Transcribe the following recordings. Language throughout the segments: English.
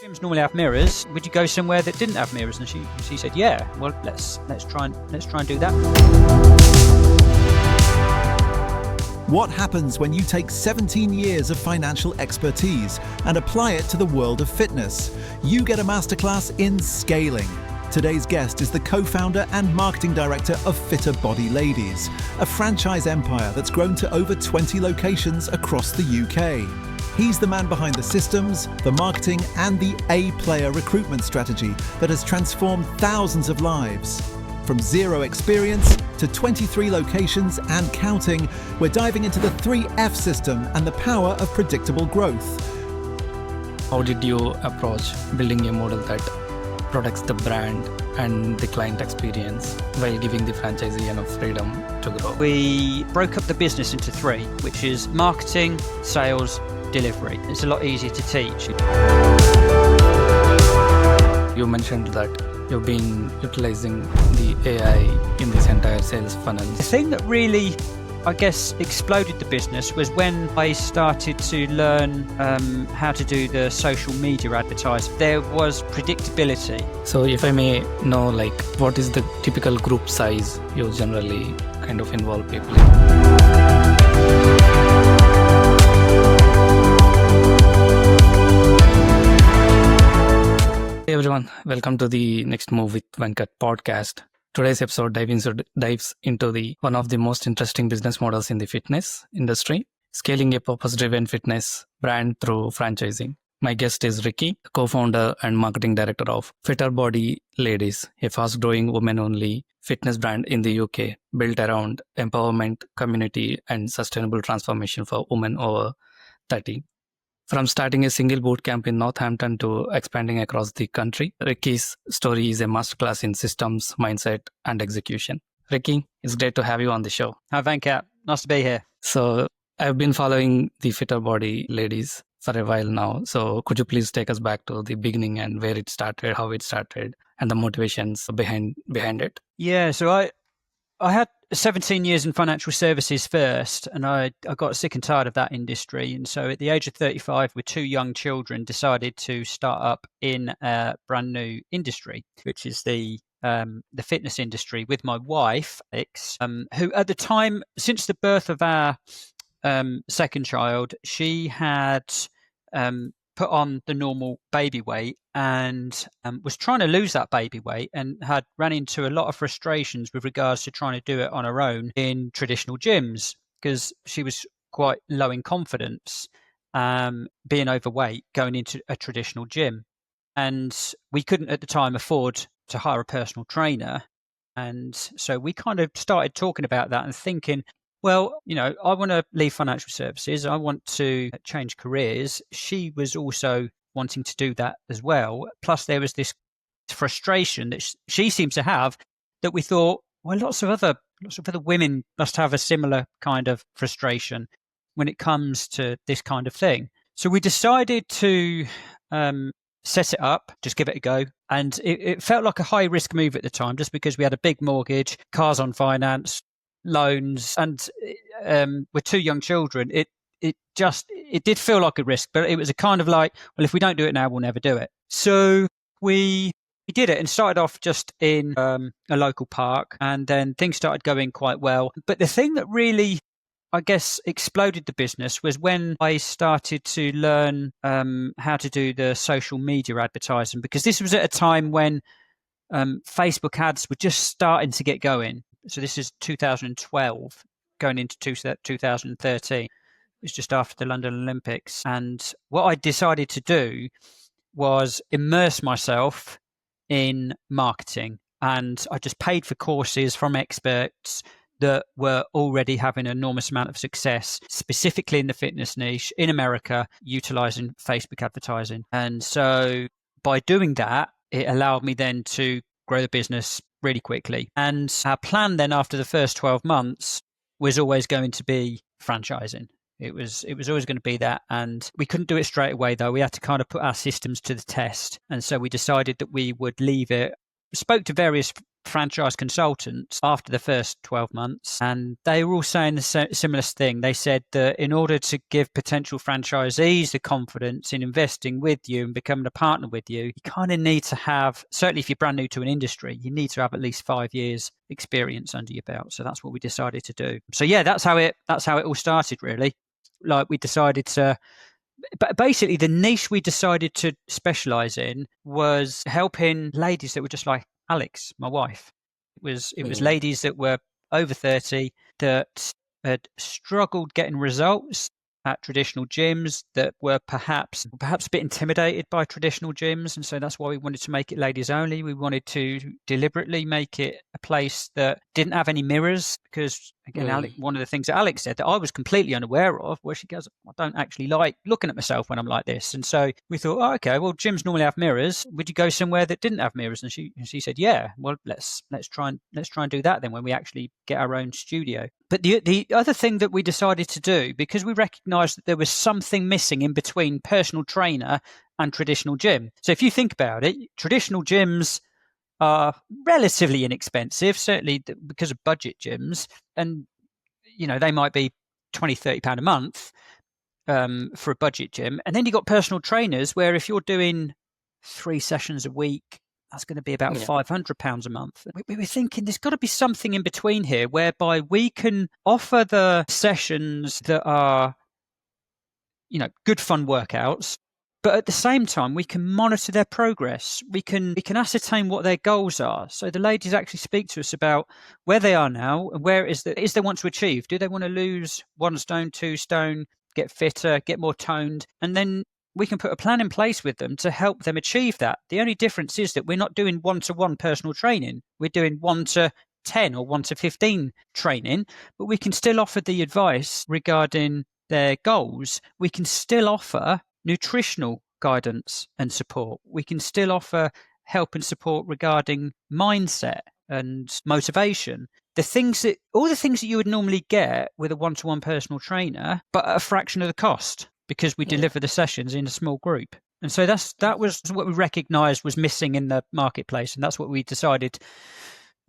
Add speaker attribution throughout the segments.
Speaker 1: Gyms normally have mirrors. Would you go somewhere that didn't have mirrors? And she said, yeah. Well, let's try and do that.
Speaker 2: What happens when you take 17 years of financial expertise and apply it to the world of fitness? You get a masterclass in scaling. Today's guest is the co-founder and marketing director of Fitter Body Ladies, a franchise empire that's grown to over 20 locations across the UK. He's the man behind the systems, the marketing, and the A-player recruitment strategy that has transformed thousands of lives. From zero experience to 23 locations and counting, we're diving into the 3F system and the power of predictable growth.
Speaker 3: How did you approach building a model that protects the brand and the client experience while giving the franchisee enough freedom to grow?
Speaker 1: We broke up the business into three, which is marketing, sales, delivery. It's a lot easier to teach.
Speaker 3: You mentioned that you've been utilizing the AI in this entire sales funnel.
Speaker 1: The thing that really, I guess, exploded the business was when I started to learn how to do the social media advertising. There was predictability.
Speaker 3: So if I may know, what is the typical group size you generally kind of involve people in? Hey everyone, welcome to the Next Move with Venkat podcast. Today's episode dives into one of the most interesting business models in the fitness industry, scaling a purpose-driven fitness brand through franchising. My guest is Ricky, co-founder and marketing director of Fitter Body Ladies, a fast-growing women-only fitness brand in the UK, built around empowerment, community, and sustainable transformation for women over 30. From starting a single boot camp in Northampton to expanding across the country, Ricky's story is a masterclass in systems, mindset, and execution. Ricky, it's great to have you on the show.
Speaker 1: Hi, Venkat. Nice to be here.
Speaker 3: So I've been following the Fitter Body Ladies for a while now. So could you please take us back to the beginning and where it started, how it started, and the motivations behind it?
Speaker 1: Yeah, so I had 17 years in financial services first, and I got sick and tired of that industry. And so at the age of 35, with two young children, decided to start up in a brand new industry, which is the fitness industry, with my wife, Alex, who at the time, since the birth of our second child, she had put on the normal baby weight and was trying to lose that baby weight, and had ran into a lot of frustrations with regards to trying to do it on her own in traditional gyms, because she was quite low in confidence, being overweight, going into a traditional gym. And we couldn't at the time afford to hire a personal trainer. And so we kind of started talking about that and thinking, well, I want to leave financial services. I want to change careers. She was also wanting to do that as well. Plus, there was this frustration that she seems to have, that we thought, well, lots of other women must have a similar kind of frustration when it comes to this kind of thing. So we decided to set it up, just give it a go. And it felt like a high risk move at the time, just because we had a big mortgage, cars on finance, loans, and with two young children, it did feel like a risk, but it was a kind of like, well, if we don't do it now, we'll never do it. So we did it and started off just in a local park, and then things started going quite well. But the thing that really, I guess, exploded the business was when I started to learn how to do the social media advertising, because this was at a time when Facebook ads were just starting to get going. So this is 2012, going into 2013. It was just after the London Olympics. And what I decided to do was immerse myself in marketing. And I just paid for courses from experts that were already having an enormous amount of success, specifically in the fitness niche in America, utilizing Facebook advertising. And so by doing that, it allowed me then to grow the business really quickly. And our plan then, after the first 12 months, was always going to be franchising. It was always going to be that. And we couldn't do it straight away, though. We had to kind of put our systems to the test. And so we decided that we would leave it. Spoke to various franchise consultants after the first 12 months, and they were all saying the similar thing. They said that in order to give potential franchisees the confidence in investing with you and becoming a partner with you, you kind of need to have, certainly if you're brand new to an industry, you need to have at least 5 years experience under your belt. So that's what we decided to do. So yeah, that's how it all started, really. Like, we decided to, but basically the niche we decided to specialize in was helping ladies that were just like Alex, my wife. It was ladies that were over 30 that had struggled getting results at traditional gyms, that were perhaps a bit intimidated by traditional gyms. And so that's why we wanted to make it ladies only. We wanted to deliberately make it a place that didn't have any mirrors, because again, Alex, one of the things that Alex said that I was completely unaware of, where she goes, I don't actually like looking at myself when I'm like this. And so we thought, oh, okay, well, gyms normally have mirrors. Would you go somewhere that didn't have mirrors? And she said, yeah, well, let's try and do that then when we actually get our own studio. But the other thing that we decided to do, because we recognized that there was something missing in between personal trainer and traditional gym. So if you think about it, traditional gyms are relatively inexpensive, certainly because of budget gyms. And, they might be £20, £30 a month for a budget gym. And then you've got personal trainers where if you're doing 3 sessions a week, that's going to be about £500 a month. We were thinking there's got to be something in between here whereby we can offer the sessions that are, good fun workouts, but at the same time, we can monitor their progress. We can ascertain what their goals are. So the ladies actually speak to us about where they are now and where it is they want to achieve. Do they want to lose 1 stone, 2 stone, get fitter, get more toned? And then we can put a plan in place with them to help them achieve that. The only difference is that we're not doing 1-to-1 personal training. We're doing 1-to-10 or 1-to-15 training, but we can still offer the advice regarding their goals. We can still offer nutritional guidance and support. We can still offer help and support regarding mindset and motivation. All the things that you would normally get with a 1-to-1 personal trainer, but at a fraction of the cost, because we deliver the sessions in a small group. And so that was what we recognized was missing in the marketplace. And that's what we decided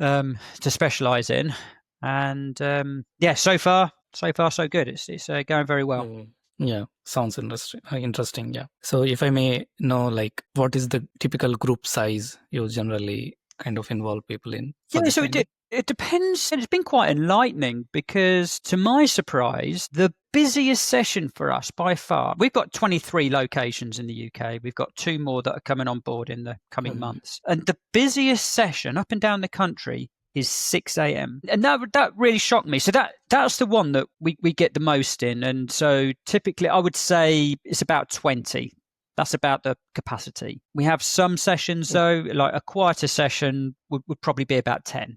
Speaker 1: to specialize in. And so far so good. It's going very well.
Speaker 3: Yeah, sounds interesting. Yeah. So if I may know, what is the typical group size you generally kind of involve people in?
Speaker 1: Yeah, so it depends. And it's been quite enlightening because, to my surprise, the busiest session for us by far, we've got 23 locations in the UK. We've got 2 more that are coming on board in the coming months. And the busiest session up and down the country is 6 a.m. And that really shocked me. So that's the one that we get the most in. And so typically I would say it's about 20. That's about the capacity. We have some sessions though, like a quieter session would probably be about 10.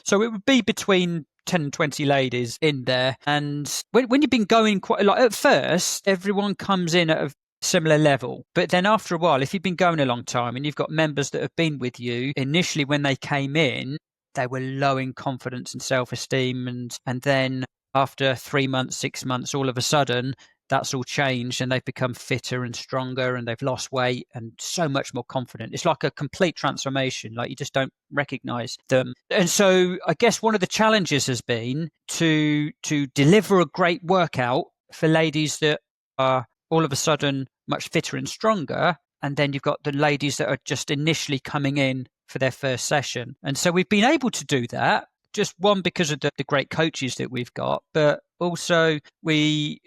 Speaker 1: So it would be between 10 and 20 ladies in there. And when you've been going at first, everyone comes in at a similar level. But then after a while, if you've been going a long time and you've got members that have been with you initially when they came in, they were low in confidence and self-esteem. And then after 3 months, 6 months, all of a sudden, that's all changed and they've become fitter and stronger and they've lost weight and so much more confident. It's like a complete transformation. Like, you just don't recognize them. And so I guess one of the challenges has been to deliver a great workout for ladies that are all of a sudden much fitter and stronger. And then you've got the ladies that are just initially coming in for their first session. And so we've been able to do that, just one, because of the great coaches that we've got, but also when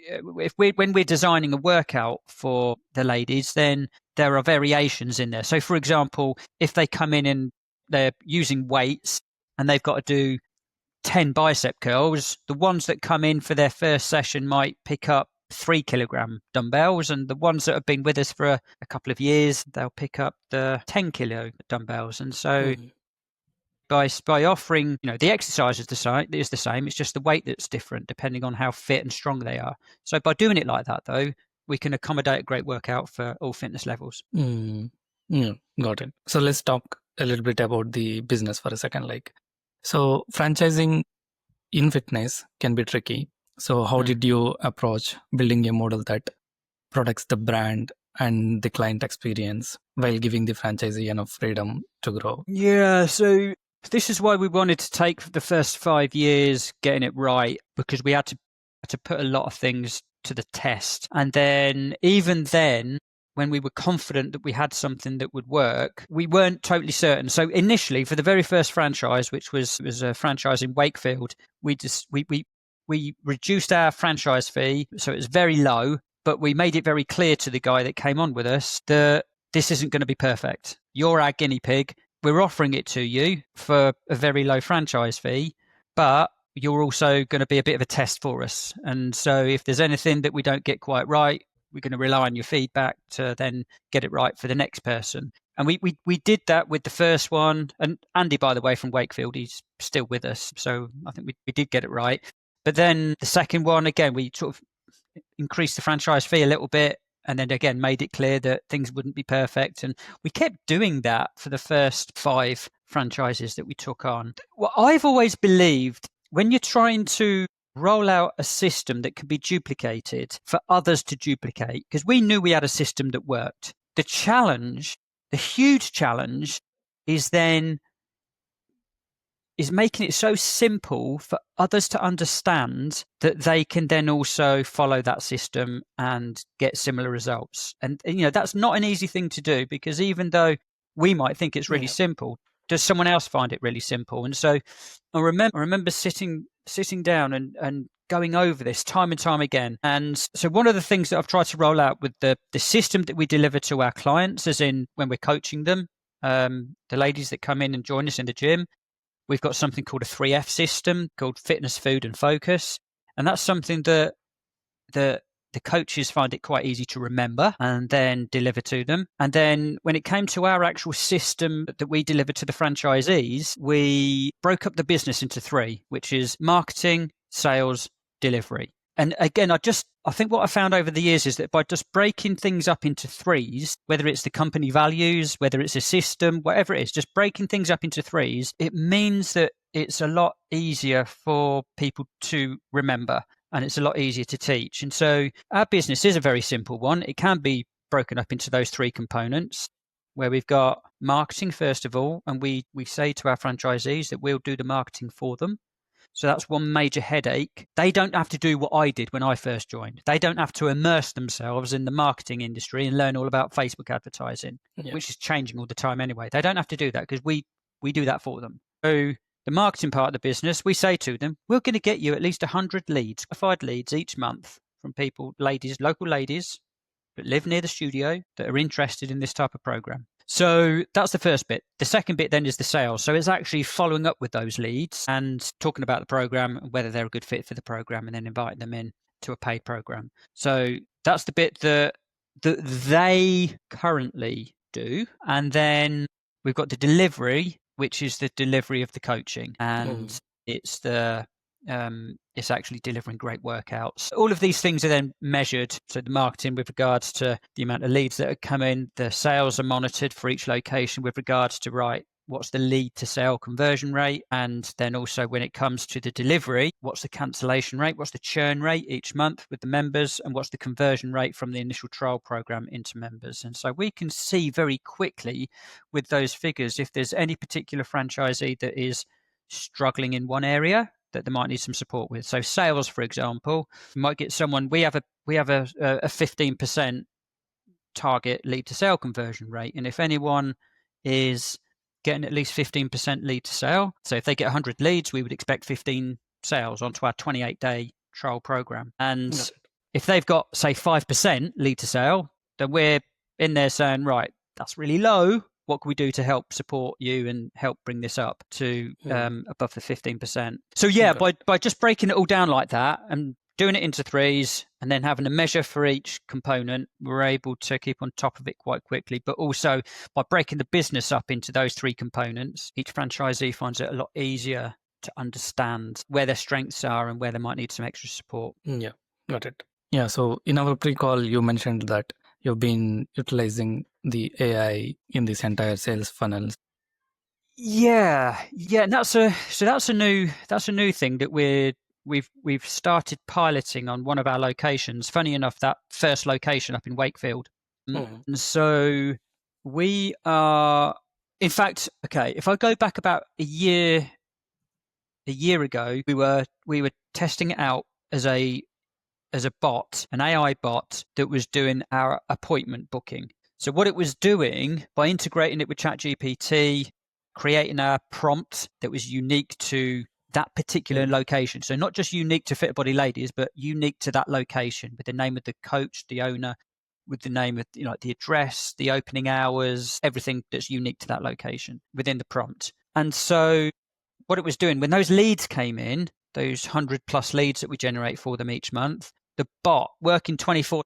Speaker 1: we're designing a workout for the ladies, then there are variations in there. So for example, if they come in and they're using weights and they've got to do 10 bicep curls, the ones that come in for their first session might pick up 3 kilogram dumbbells, and the ones that have been with us for a couple of years, they'll pick up the 10 kilo dumbbells. And so by offering, the exercise is the same. It's just the weight that's different depending on how fit and strong they are. So by doing it like that, though, we can accommodate a great workout for all fitness levels.
Speaker 3: Got it. So let's talk a little bit about the business for a second. So franchising in fitness can be tricky. So how did you approach building a model that protects the brand and the client experience while giving the franchisee enough freedom to grow?
Speaker 1: Yeah, so This is why we wanted to take the first 5 years getting it right, because we had to put a lot of things to the test. And then, even then, when we were confident that we had something that would work, we weren't totally certain. So initially, for the very first franchise, which was a franchise in Wakefield, we reduced our franchise fee, so it was very low, but we made it very clear to the guy that came on with us that this isn't going to be perfect. You're our guinea pig. We're offering it to you for a very low franchise fee, but you're also going to be a bit of a test for us. And so if there's anything that we don't get quite right, we're going to rely on your feedback to then get it right for the next person. And we did that with the first one. And Andy, by the way, from Wakefield, he's still with us. So I think we did get it right. But then the second one, again, we sort of increased the franchise fee a little bit, and then again made it clear that things wouldn't be perfect. And we kept doing that for the first 5 franchises that we took on. Well, I've always believed when you're trying to roll out a system that can be duplicated for others to duplicate, because we knew we had a system that worked. The huge challenge is making it so simple for others to understand that they can then also follow that system and get similar results. And that's not an easy thing to do, because even though we might think it's really simple, does someone else find it really simple? And so I remember sitting down and going over this time and time again. And so one of the things that I've tried to roll out with the system that we deliver to our clients, as in when we're coaching them, the ladies that come in and join us in the gym, we've got something called a 3F system called fitness, food, and focus. And that's something that the coaches find it quite easy to remember and then deliver to them. And then when it came to our actual system that we delivered to the franchisees, we broke up the business into 3, which is marketing, sales, delivery. And again, I think what I found over the years is that by just breaking things up into 3s, whether it's the company values, whether it's a system, whatever it is, just breaking things up into 3s, it means that it's a lot easier for people to remember, and it's a lot easier to teach. And so our business is a very simple one. It can be broken up into those 3 components, where we've got marketing, first of all, and we say to our franchisees that we'll do the marketing for them. So that's one major headache. They don't have to do what I did when I first joined. They don't have to immerse themselves in the marketing industry and learn all about Facebook advertising, which is changing all the time anyway. They don't have to do that, because we do that for them. So the marketing part of the business, we say to them, we're going to get you at least 100 leads, qualified leads each month from people, local ladies that live near the studio that are interested in this type of program. So that's the first bit. The second bit then is the sales. So it's actually following up with those leads and talking about the program and whether they're a good fit for the program, and then inviting them in to a paid program. So that's the bit that they currently do. And then we've got the delivery, which is the delivery of the coaching. And it's actually delivering great workouts. All of these things are then measured. So the marketing with regards to the amount of leads that are coming, the sales are monitored for each location with regards to, what's the lead to sale conversion rate? And then also when it comes to the delivery, what's the cancellation rate? What's the churn rate each month with the members? And what's the conversion rate from the initial trial program into members? And so we can see very quickly with those figures if there's any particular franchisee that is struggling in one area that they might need some support with. So sales, for example, you might get someone, we have a 15% target lead to sale conversion rate. And if anyone is getting at least 15% lead to sale, so if they get 100 leads, we would expect 15 sales onto our 28-day trial program. And if they've got, say, 5% lead to sale, then we're in there saying, right, that's really low. What can we do to help support you and help bring this up to above the 15%? So by just breaking it all down like that and doing it into 3s and then having a measure for each component, we're able to keep on top of it quite quickly. But also by breaking the business up into those 3 components, each franchisee finds it a lot easier to understand where their strengths are and where they might need some extra support.
Speaker 3: Yeah, got it. Yeah, so in our pre-call, you mentioned that you've been utilizing the AI in this entire sales funnel.
Speaker 1: Yeah, and that's a new thing that we've started piloting on one of our locations. Funny enough, that first location up in Wakefield. And so we are In fact, okay, if I go back about a year ago, we were testing it out as a bot, an AI bot that was doing our appointment booking. So what it was doing by integrating it with ChatGPT, creating a prompt that was unique to that particular location. So not just unique to Fit Body Ladies, but unique to that location, with the name of the coach, the owner, with the name of the address, the opening hours, everything that's unique to that location within the prompt. And so what it was doing when those leads came in, those 100 plus leads that we generate for them each month, the bot working 24.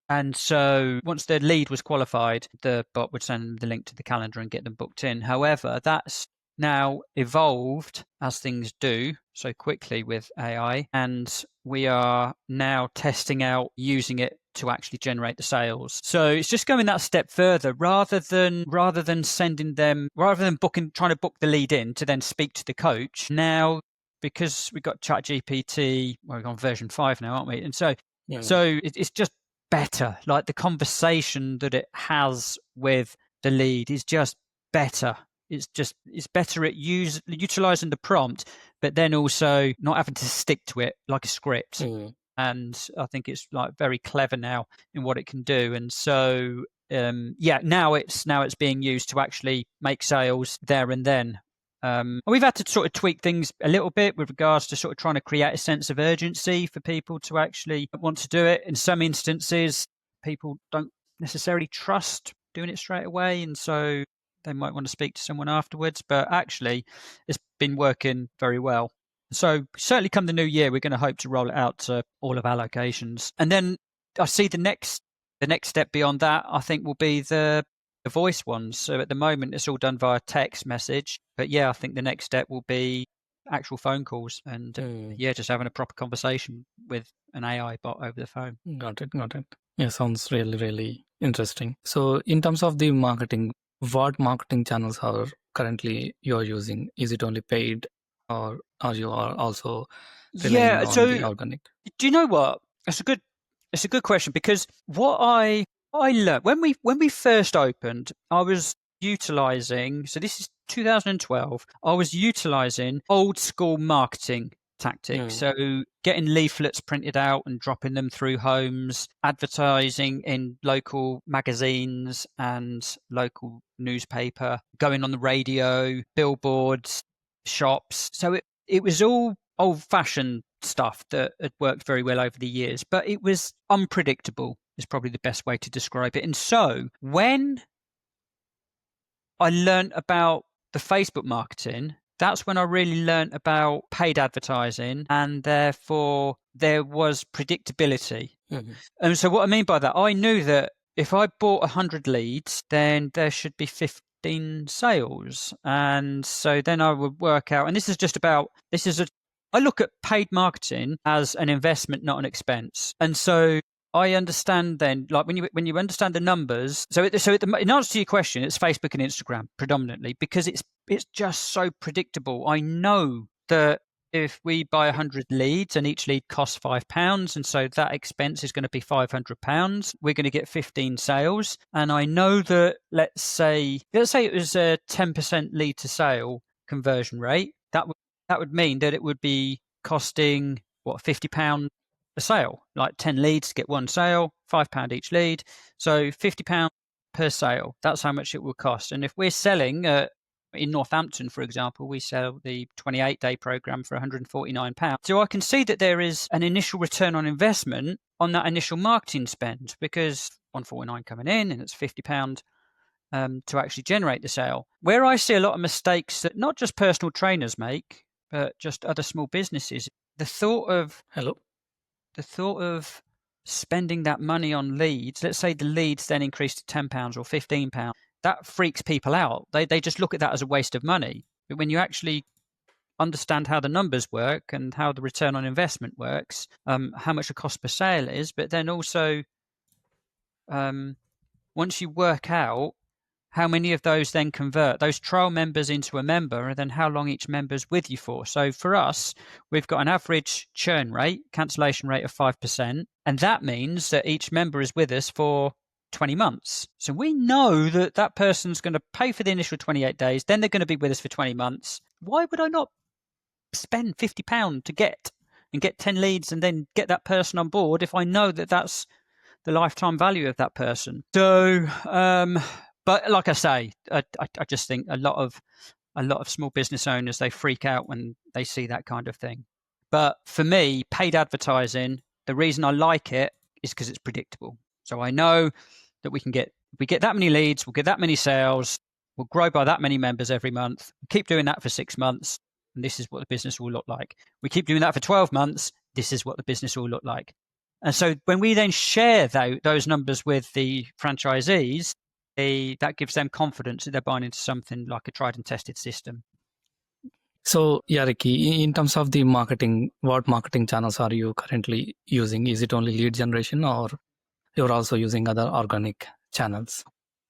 Speaker 1: And so once the lead was qualified, the bot would send them the link to the calendar and get them booked in. However, that's now evolved, as things do so quickly with AI, and we are now testing out using it to actually generate the sales. So it's just going that step further, rather than sending them, rather than trying to book the lead in to then speak to the coach. Now, because we've got ChatGPT, we're on version 5 now, aren't we? And so it's just better. Like the conversation that it has with the lead is just better. It's better at utilizing the prompt, but then also not having to stick to it like a script. And I think it's like very clever now in what it can do. And so now it's being used to actually make sales there and then. We've had to sort of tweak things a little bit with regards to sort of trying to create a sense of urgency for people to actually want to do it. In some instances, people don't necessarily trust doing it straight away, and so they might want to speak to someone afterwards. But actually, it's been working very well. So certainly come the new year, we're going to hope to roll it out to all of our locations. And then I see the next step beyond that, I think, will be the voice ones. So at the moment, it's all done via text message. But yeah, I think the next step will be actual phone calls and just having a proper conversation with an AI bot over the phone.
Speaker 3: Got it. Yeah, sounds really, really interesting. So in terms of the marketing, what marketing channels are currently you're using? Is it only paid, or are you also relying on the organic?
Speaker 1: Do you know what? It's a good question, because what I learned when we first opened, I was utilizing, so this is 2012, I was utilizing old school marketing tactics. So getting leaflets printed out and dropping them through homes, advertising in local magazines and local newspaper, going on the radio, billboards, shops. So it was all old-fashioned stuff that had worked very well over the years, but it was unpredictable is probably the best way to describe it. And so when I learned about the Facebook marketing, that's when I really learned about paid advertising, and therefore there was predictability. And so what I mean by that, I knew that if I bought 100 leads, then there should be 15 sales. And so then I would work out, and I look at paid marketing as an investment, not an expense. And so I understand then, like when you understand the numbers. In answer to your question, it's Facebook and Instagram predominantly, because it's just so predictable. I know that if we buy 100 leads and each lead costs £5, and so that expense is going to be £500, we're going to get 15 sales. And I know that let's say it was a 10% lead to sale conversion rate. That would mean that it would be costing £50 a sale, like 10 leads to get one sale, £5 each lead. So £50 per sale. That's how much it will cost. And if we're selling in Northampton, for example, we sell the 28-day program for £149. So I can see that there is an initial return on investment on that initial marketing spend, because £149 coming in and it's £50 to actually generate the sale. Where I see a lot of mistakes that not just personal trainers make, but just other small businesses, the thought of spending that money on leads, let's say the leads then increase to £10 or £15, that freaks people out. They just look at that as a waste of money. But when you actually understand how the numbers work and how the return on investment works, how much the cost per sale is, but then also once you work out how many of those then convert those trial members into a member, and then how long each member's with you for. So for us, we've got an average churn rate, cancellation rate of 5%. And that means that each member is with us for 20 months. So we know that that person's going to pay for the initial 28 days, then they're going to be with us for 20 months. Why would I not spend £50 to get 10 leads and then get that person on board if I know that that's the lifetime value of that person? So, but like I say, I just think a lot of small business owners, they freak out when they see that kind of thing. But for me, paid advertising, the reason I like it is because it's predictable. So I know that we get that many leads, we'll get that many sales, we'll grow by that many members every month. We keep doing that for 6 months, and this is what the business will look like. We keep doing that for 12 months, this is what the business will look like. And so when we then share those numbers with the franchisees, that gives them confidence that they're buying into something like a tried and tested system.
Speaker 3: So, yeah, Ricky, in terms of the marketing, what marketing channels are you currently using? Is it only lead generation, or you're also using other organic channels?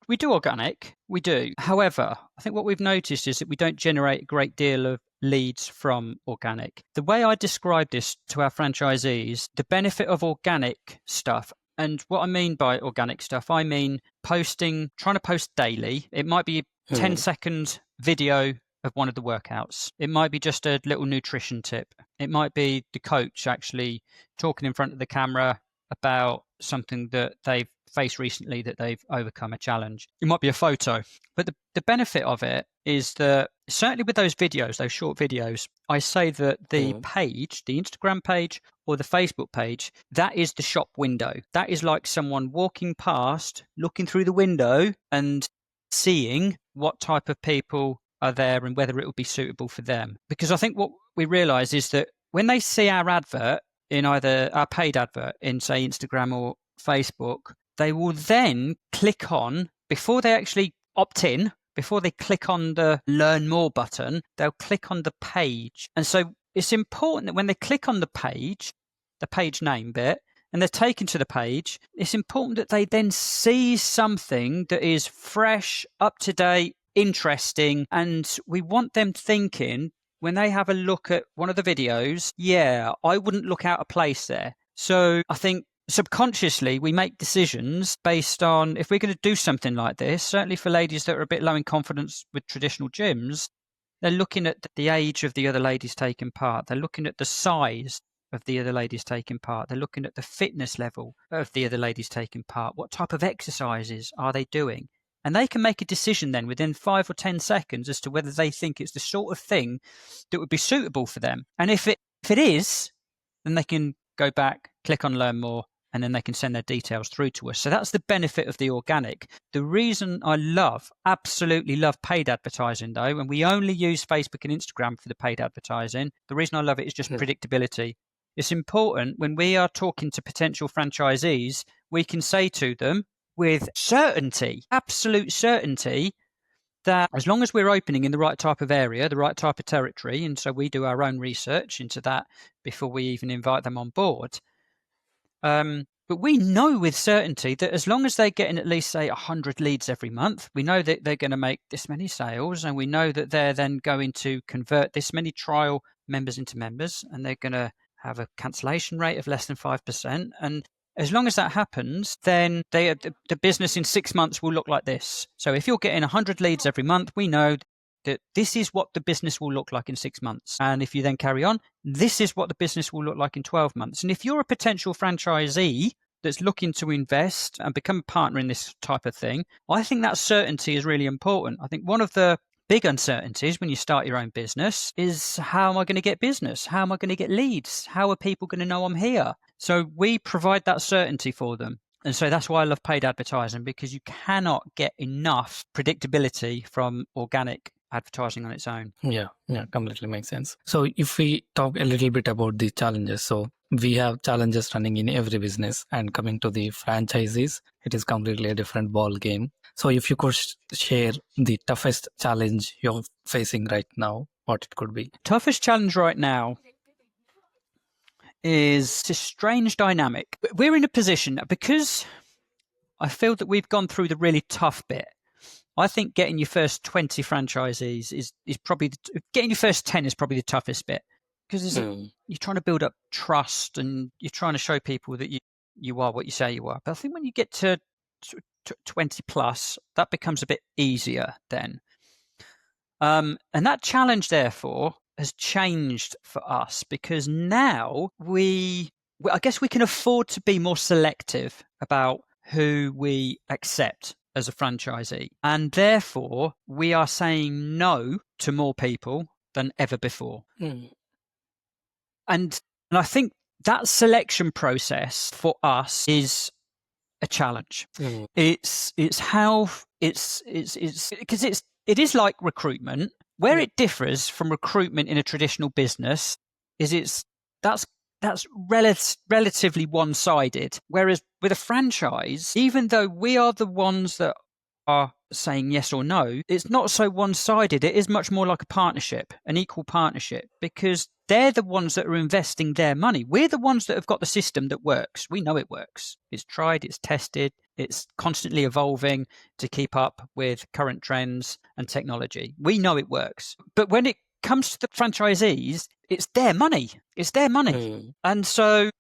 Speaker 1: We do organic, we do. However, I think what we've noticed is that we don't generate a great deal of leads from organic. The way I describe this to our franchisees, the benefit of organic stuff, and what I mean by organic stuff, I mean trying to post daily. It might be a 10-second video of one of the workouts. It might be just a little nutrition tip. It might be the coach actually talking in front of the camera about something that they've faced recently, that they've overcome a challenge. It might be a photo. But the benefit of it is that certainly with those videos, those short videos, I say that the page, the Instagram page or the Facebook page, that is the shop window. That is like someone walking past, looking through the window and seeing what type of people are there and whether it will be suitable for them. Because I think what we realize is that when they see our advert in either our paid advert in, say, Instagram or Facebook, they will then click on, before they actually opt in, before they click on the learn more button, they'll click on the page. And so it's important that when they click on the page name bit, and they're taken to the page, it's important that they then see something that is fresh, up to date, interesting, and we want them thinking when they have a look at one of the videos, yeah, I wouldn't look out of place there. So I think subconsciously we make decisions based on, if we're going to do something like this, certainly for ladies that are a bit low in confidence with traditional gyms, they're looking at the age of the other ladies taking part. They're looking at the size of the other ladies taking part. They're looking at the fitness level of the other ladies taking part. What type of exercises are they doing? And they can make a decision then within 5 or 10 seconds as to whether they think it's the sort of thing that would be suitable for them. And if it is, then they can go back, click on learn more, and then they can send their details through to us. So that's the benefit of the organic. The reason I absolutely love paid advertising though, and we only use Facebook and Instagram for the paid advertising, the reason I love it is just predictability. It's important when we are talking to potential franchisees, we can say to them with certainty, absolute certainty, that as long as we're opening in the right type of area, the right type of territory, and so we do our own research into that before we even invite them on board. But we know with certainty that as long as they're getting at least, say, 100 leads every month, we know that they're going to make this many sales, and we know that they're then going to convert this many trial members into members, and they're going to have a cancellation rate of less than 5%. And as long as that happens, then the business in 6 months will look like this. So if you're getting 100 leads every month, we know that this is what the business will look like in 6 months. And if you then carry on, this is what the business will look like in 12 months. And if you're a potential franchisee that's looking to invest and become a partner in this type of thing, I think that certainty is really important. I think one of the big uncertainties when you start your own business is, how am I going to get business? How am I going to get leads? How are people going to know I'm here? So we provide that certainty for them. And so that's why I love paid advertising, because you cannot get enough predictability from organic advertising on its own.
Speaker 3: Yeah, completely makes sense. So if we talk a little bit about the challenges, so we have challenges running in every business, and coming to the franchises, it is completely a different ball game. So if you could share the toughest challenge you're facing right now, what it could be?
Speaker 1: Toughest challenge right now is a strange dynamic. We're in a position, because I feel that we've gone through the really tough bit. I think getting your first 20 franchisees is probably, getting your first 10 is probably the toughest bit, because you're trying to build up trust and you're trying to show people that you are what you say you are. But I think when you get to 20 plus, that becomes a bit easier then. And that challenge, therefore, has changed for us because now I guess we can afford to be more selective about who we accept as a franchisee. And therefore, we are saying no to more people than ever before. And I think that selection process for us is a challenge. It's because it is like recruitment. Where it differs from recruitment in a traditional business is that's relatively one-sided. Whereas with a franchise, even though we are the ones that are saying yes or no, it's not so one-sided. It is much more like a partnership, an equal partnership, because they're the ones that are investing their money. We're the ones that have got the system that works. We know it works. It's tried, it's tested, it's constantly evolving to keep up with current trends and technology. We know it works. But when it comes to the franchisees, it's their money. It's their money. And so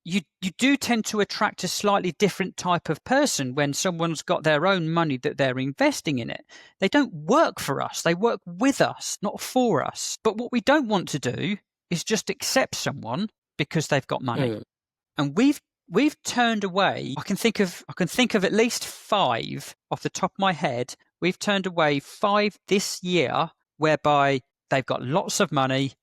Speaker 1: you do tend to attract a slightly different type of person when someone's got their own money that they're investing in it. They don't work for us. They work with us, not for us. But what we don't want to do is just accept someone because they've got money. And we've turned away. I can think of at least 5 off the top of my head. We've turned away 5 this year whereby they've got lots of money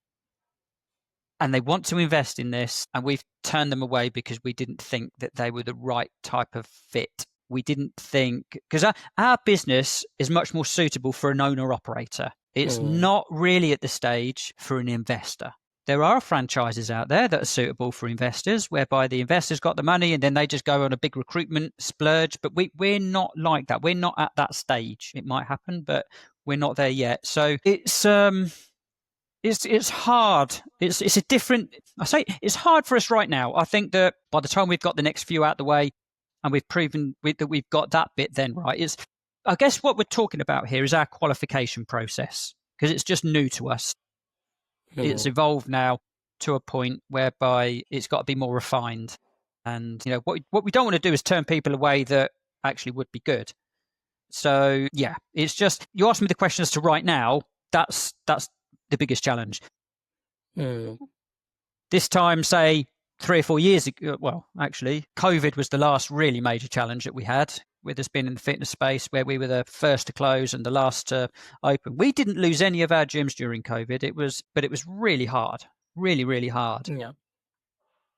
Speaker 1: and they want to invest in this, and we've turned them away because we didn't think that they were the right type of fit. We didn't think, because our business is much more suitable for an owner-operator. It's not really at the stage for an investor. There are franchises out there that are suitable for investors, whereby the investors got the money and then they just go on a big recruitment splurge. But we're not like that. We're not at that stage. It might happen, but we're not there yet. So it's hard. It's a different. I say it's hard for us right now. I think that by the time we've got the next few out the way, and we've proven that we've got that bit, then right. I guess what we're talking about here is our qualification process, because it's just new to us. It's evolved now to a point whereby it's got to be more refined. And what we don't want to do is turn people away that actually would be good. So yeah, it's just, you asked me the question as to right now. That's the biggest challenge. This time, say 3 or 4 years ago, well, actually, COVID was the last really major challenge that we had, with us being in the fitness space, where we were the first to close and the last to open. We didn't lose any of our gyms during COVID. But it was really hard, really, really hard.
Speaker 3: Yeah.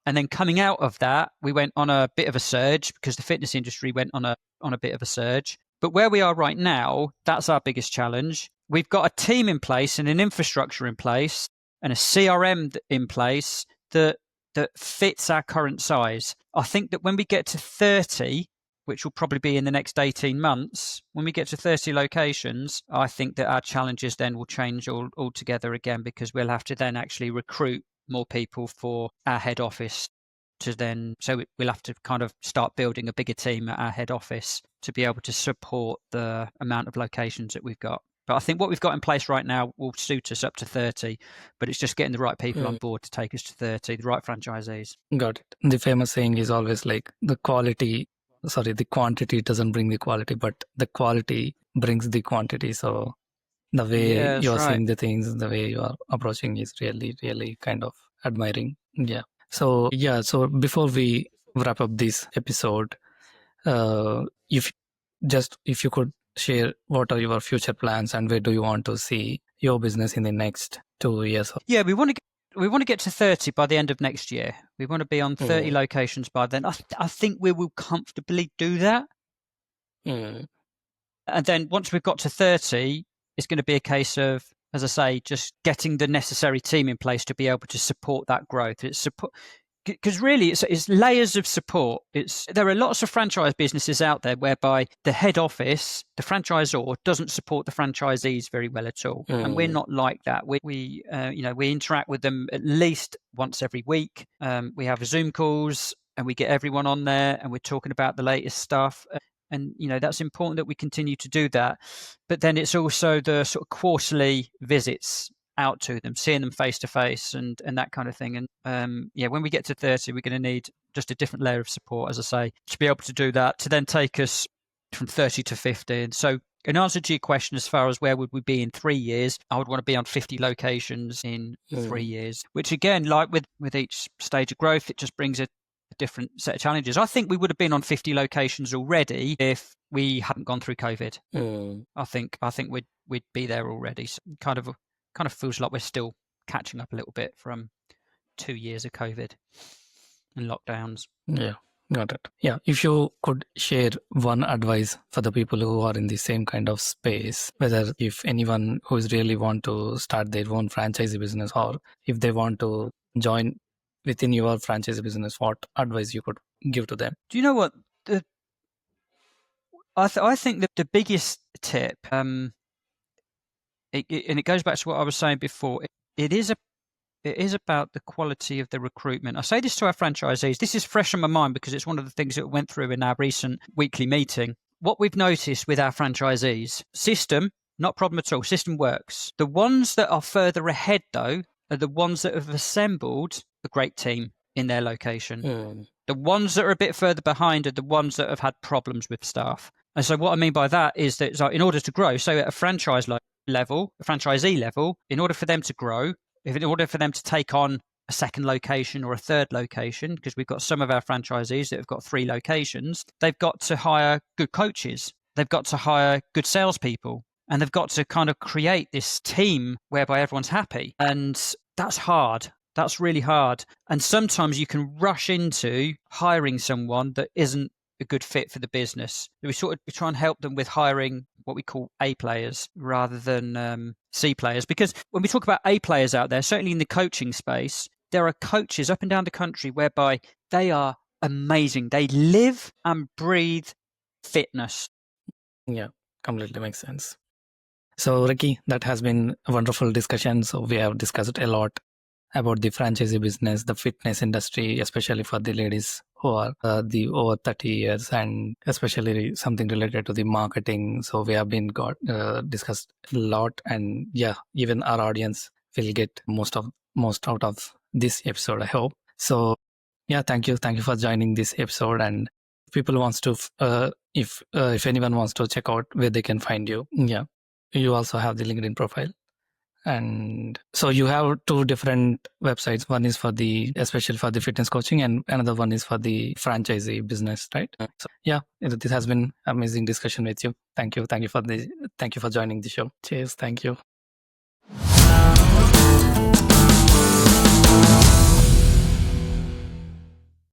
Speaker 1: And then coming out of that, we went on a bit of a surge because the fitness industry went on a bit of a surge. But where we are right now, that's our biggest challenge. We've got a team in place and an infrastructure in place and a CRM in place that fits our current size. I think that when we get to 30, which will probably be in the next 18 months, when we get to 30 locations, I think that our challenges then will change altogether again, because we'll have to then actually recruit more people for our head office so we'll have to kind of start building a bigger team at our head office to be able to support the amount of locations that we've got. But I think what we've got in place right now will suit us up to 30, but it's just getting the right people on board to take us to 30, the right franchisees.
Speaker 3: Got it. The famous saying is always like the quantity doesn't bring the quality, but the quality brings the quantity. So the way you're seeing the things, the way you are approaching is really, really kind of admiring. Yeah. So before we wrap up this episode, if you could share what are your future plans and where do you want to see your business in the next 2 years?
Speaker 1: Yeah, we want to get to 30 by the end of next year. We want to be on 30 locations by then. I think we will comfortably do that. And then once we've got to 30, it's going to be a case of, as I say, just getting the necessary team in place to be able to support that growth. It's support, because really it's layers of support. There are lots of franchise businesses out there whereby the head office, the franchisor, doesn't support the franchisees very well at all, and we're not like that. We interact with them at least once every week. We have Zoom calls and we get everyone on there and we're talking about the latest stuff. And, that's important that we continue to do that. But then it's also the sort of quarterly visits out to them, seeing them face to face and that kind of thing. And when we get to 30, we're going to need just a different layer of support, as I say, to be able to do that, to then take us from 30 to 50. And so in answer to your question, as far as where would we be in 3 years, I would want to be on 50 locations in 3 years, which again, like with each stage of growth, it just brings a different set of challenges. I think we would have been on 50 locations already if we hadn't gone through COVID. I think we'd be there already. So kind of feels like we're still catching up a little bit from 2 years of COVID and lockdowns.
Speaker 3: Yeah, got it. Yeah, if you could share one advice for the people who are in the same kind of space, whether if anyone who is really want to start their own franchisee business, or if they want to join within your franchisee business, what advice you could give to them?
Speaker 1: Do you know what? I think that the biggest tip, and it goes back to what I was saying before, it is about the quality of the recruitment. I say this to our franchisees. This is fresh on my mind because it's one of the things that went through in our recent weekly meeting. What we've noticed with our franchisees, system, not problem at all. System works. The ones that are further ahead, though, are the ones that have assembled a great team in their location. The ones that are a bit further behind are the ones that have had problems with staff. And so what I mean by that is that in order to grow, so at a franchisee level, in order for them to grow, in order for them to take on a second location or a third location, because we've got some of our franchisees that have got 3 locations, they've got to hire good coaches. They've got to hire good salespeople. And they've got to kind of create this team whereby everyone's happy. And that's hard. That's really hard. And sometimes you can rush into hiring someone that isn't a good fit for the business. We try and help them with hiring what we call A players rather than C players. Because when we talk about A players out there, certainly in the coaching space, there are coaches up and down the country whereby they are amazing. They live and breathe fitness.
Speaker 3: Yeah, completely makes sense. So Ricky, that has been a wonderful discussion. So we have discussed a lot about the franchisee business, the fitness industry, especially for the ladies who are the over 30 years, and especially something related to the marketing. So we have been discussed a lot, and yeah, even our audience will get most out of this episode, I hope. So yeah, thank you for joining this episode. And if people wants to, if anyone wants to check out where they can find you, yeah, you also have the LinkedIn profile. And so you have 2 different websites. One is especially for the fitness coaching, and another one is for the franchisee business, right? So yeah, this has been amazing discussion with you. Thank you for joining the show. Cheers. Thank you.